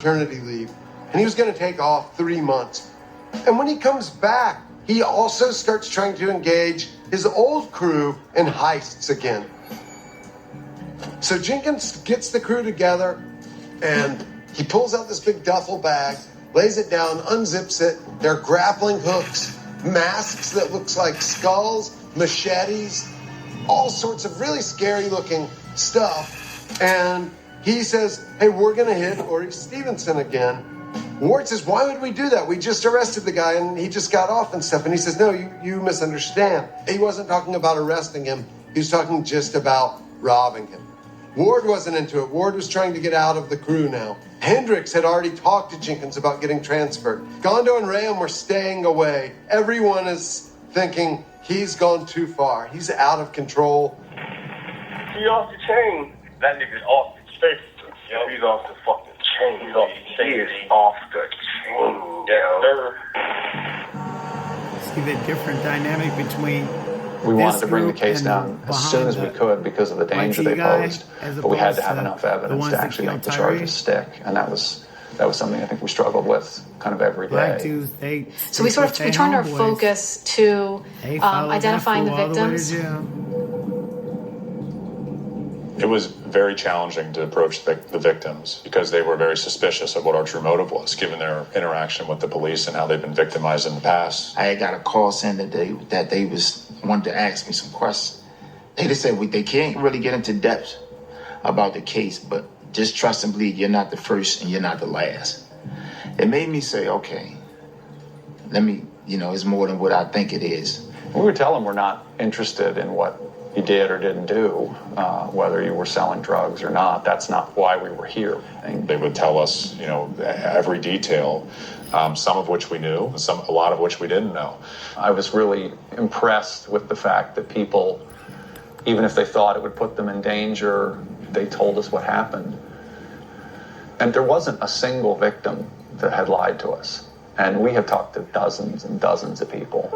maternity leave, and he was going to take off 3 months. And when he comes back, he also starts trying to engage his old crew in heists again. So Jenkins gets the crew together, and he pulls out this big duffel bag, lays it down, unzips it. There are grappling hooks, masks that looks like skulls, machetes, all sorts of really scary looking stuff. And he says, hey, we're going to hit Ori Stevenson again. Ward says, why would we do that? We just arrested the guy and he just got off and stuff. And he says, no, you misunderstand. He wasn't talking about arresting him. He was talking just about robbing him. Ward wasn't into it. Ward was trying to get out of the crew now. Hendricks had already talked to Jenkins about getting transferred. Gondo and Rayam were staying away. Everyone is thinking he's gone too far. He's out of control. He off the chain. That nigga's off the chain. Yo, he's off the fucking chain. He's off the chain. He is off the chain. Yes, sir. See the different dynamic between. We wanted to bring the case down as soon as we could because of the danger they posed, but we had to have enough evidence to actually make the charges stick, and that was something I think we struggled with kind of every day. So we turned our focus to identifying the victims. It was very challenging to approach the victims because they were very suspicious of what our true motive was, given their interaction with the police and how they've been victimized in the past. I had got a call saying that they wanted to ask me some questions. They just said they can't really get into depth about the case, but just trust and believe you're not the first and you're not the last. It made me say, okay, let me, it's more than what I think it is. We would tell them we're not interested in what you did or didn't do, whether you were selling drugs or not. That's not why we were here. And they would tell us, every detail, some of which we knew, a lot of which we didn't know. I was really impressed with the fact that people, even if they thought it would put them in danger, they told us what happened. And there wasn't a single victim that had lied to us. And we have talked to dozens and dozens of people.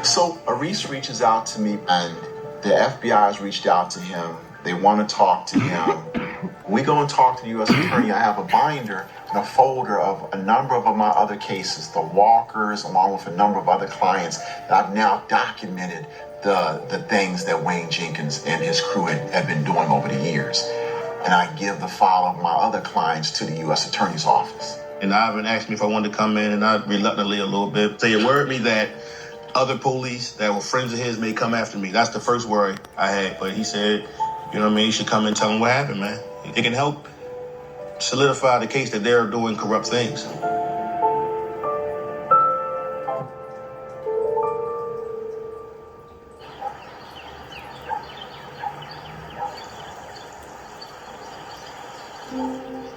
So Aris reaches out to me, and the FBI has reached out to him. They want to talk to him. We go and talk to the U.S. Attorney. I have a binder and a folder of a number of my other cases, the Walkers, along with a number of other clients that I've now documented the things that Wayne Jenkins and his crew had been doing over the years. And I give the file of my other clients to the U.S. Attorney's office. And Ivan asked me if I wanted to come in, and I reluctantly a little bit. So he worried me that other police that were friends of his may come after me. That's the first worry I had. But he said, you should come and tell him what happened, man. It can help solidify the case that they're doing corrupt things.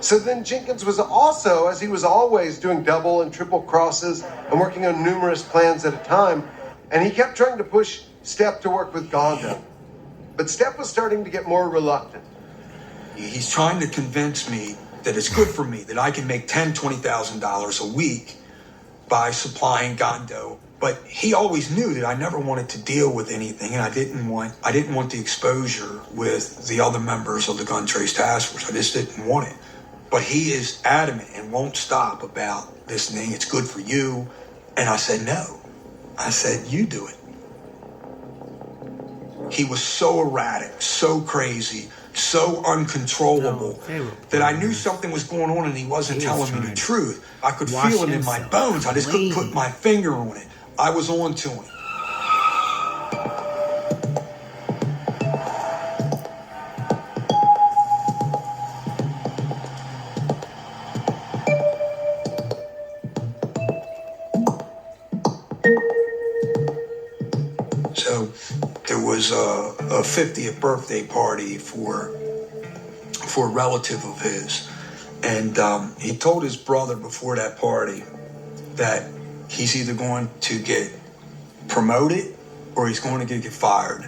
So then Jenkins was also, as he was always, doing double and triple crosses and working on numerous plans at a time. And he kept trying to push Stepp to work with Gondo. But Stepp was starting to get more reluctant. He's trying to convince me that it's good for me, that I can make $10,000, $20,000 a week by supplying Gondo. But he always knew that I never wanted to deal with anything, and I didn't want the exposure with the other members of the Gun Trace Task Force. I just didn't want it. But he is adamant and won't stop about this thing. It's good for you. And I said, no. I said, you do it. He was so erratic, so crazy, so uncontrollable that I knew something was going on and he wasn't telling me the truth. I could feel it in my bones. I just couldn't put my finger on it. I was on to him. So there was a 50th birthday party for a relative of his. And he told his brother before that party that he's either going to get promoted or he's going to get fired.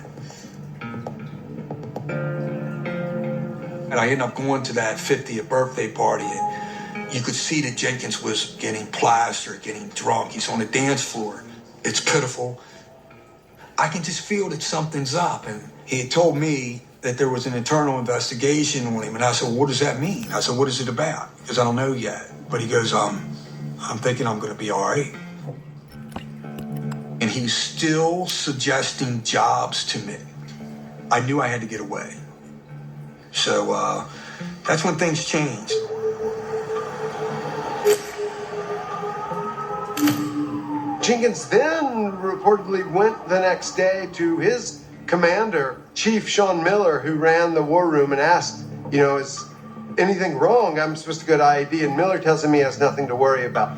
And I ended up going to that 50th birthday party, and you could see that Jenkins was getting plastered, getting drunk. He's on the dance floor. It's pitiful. I can just feel that something's up. And he had told me that there was an internal investigation on him. And I said, well, what does that mean? I said, what is it about? Because I don't know yet. But he goes, I'm thinking I'm going to be all right. And he's still suggesting jobs to me. I knew I had to get away. So that's when things changed. Jenkins then reportedly went the next day to his commander, Chief Sean Miller, who ran the war room, and asked, is anything wrong? I'm supposed to go to IED, and Miller tells him he has nothing to worry about.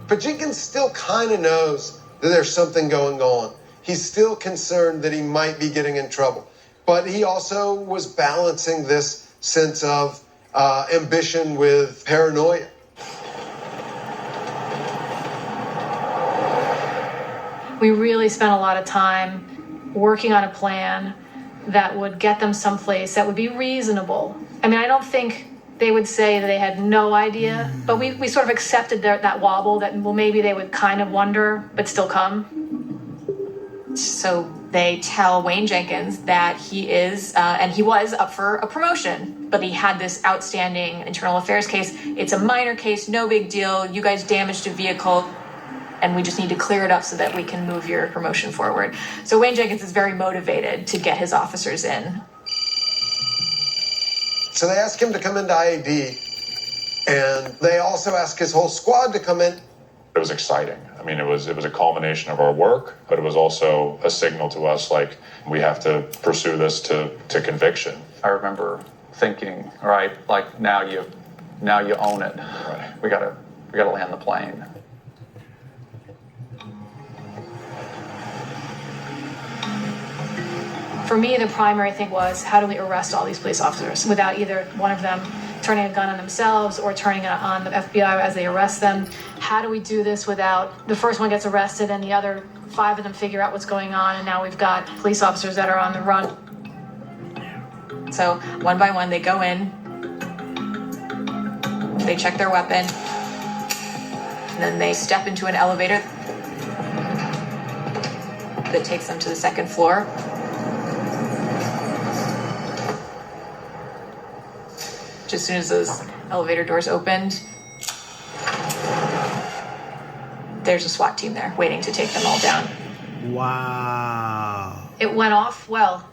But Jenkins still kind of knows that there's something going on. He's still concerned that he might be getting in trouble. But he also was balancing this sense of ambition with paranoia. We really spent a lot of time working on a plan that would get them someplace that would be reasonable. I mean, I don't think they would say that they had no idea, but we sort of accepted that wobble that, well, maybe they would kind of wonder, but still come. So they tell Wayne Jenkins that he is, and he was up for a promotion, but he had this outstanding internal affairs case. It's a minor case, no big deal. You guys damaged a vehicle, and we just need to clear it up so that we can move your promotion forward. So Wayne Jenkins is very motivated to get his officers in. So they ask him to come into IAD, and they also ask his whole squad to come in. It was exciting. I mean, it was a culmination of our work, but it was also a signal to us, like, we have to pursue this to conviction. I remember thinking, all right, like now you own it. Right. We gotta land the plane. For me, the primary thing was, how do we arrest all these police officers without either one of them turning a gun on themselves or turning it on the FBI as they arrest them? How do we do this without the first one gets arrested and the other 5 of them figure out what's going on, and now we've got police officers that are on the run? So one by one, they go in, they check their weapon, and then they step into an elevator that takes them to the second floor. Just as soon as those elevator doors opened, there's a SWAT team there waiting to take them all down. Wow. It went off well.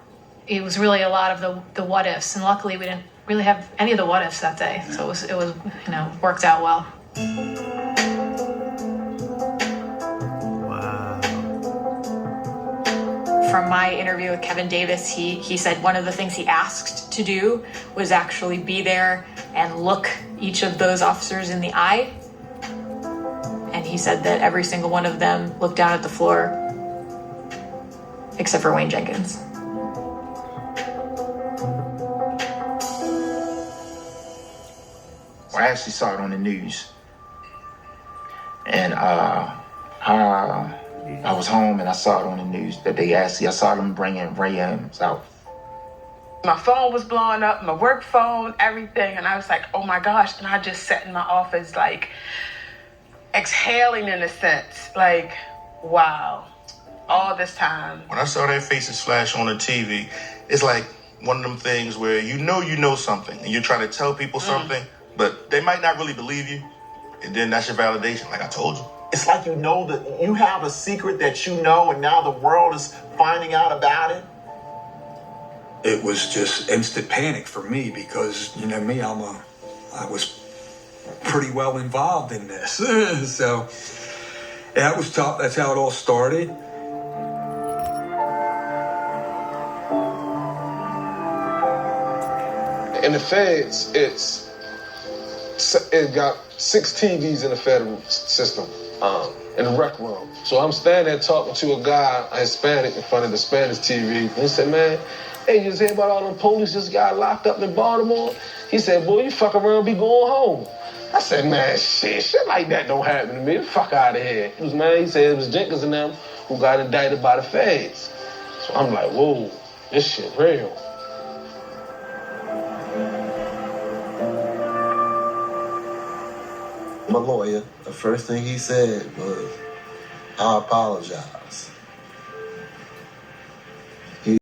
It was really a lot of the what ifs, and luckily we didn't really have any of the what ifs that day. So it was worked out well. From my interview with Kevin Davis, he said one of the things he asked to do was actually be there and look each of those officers in the eye. And he said that every single one of them looked down at the floor, except for Wayne Jenkins. Well, I actually saw it on the news. And I was home and I saw it on the news that I saw them bringing Ray Adams out. My phone was blowing up, my work phone, everything. And I was like, oh my gosh. And I just sat in my office, like, exhaling in a sense. Like, wow, all this time. When I saw their faces flash on the TV, it's like one of them things where you know something and you're trying to tell people something, but they might not really believe you. And then that's your validation, like I told you. It's like you know that you have a secret that you know, and now the world is finding out about it. It was just instant panic for me because, you know me, I was pretty well involved in this. So that was tough. That's how it all started. In the feds, it got 6 TVs in the federal system, in the rec room. So I'm standing there talking to a guy, a Hispanic, in front of the Spanish TV. And he said, man, hey, you just hear about all them police just got locked up in Baltimore? He said, boy, you fuck around, be going home. I said, man, shit like that don't happen to me. The fuck out of here. He said it was Jenkins and them who got indicted by the feds. So I'm like, whoa, this shit real. My lawyer, the first thing he said was, I apologize.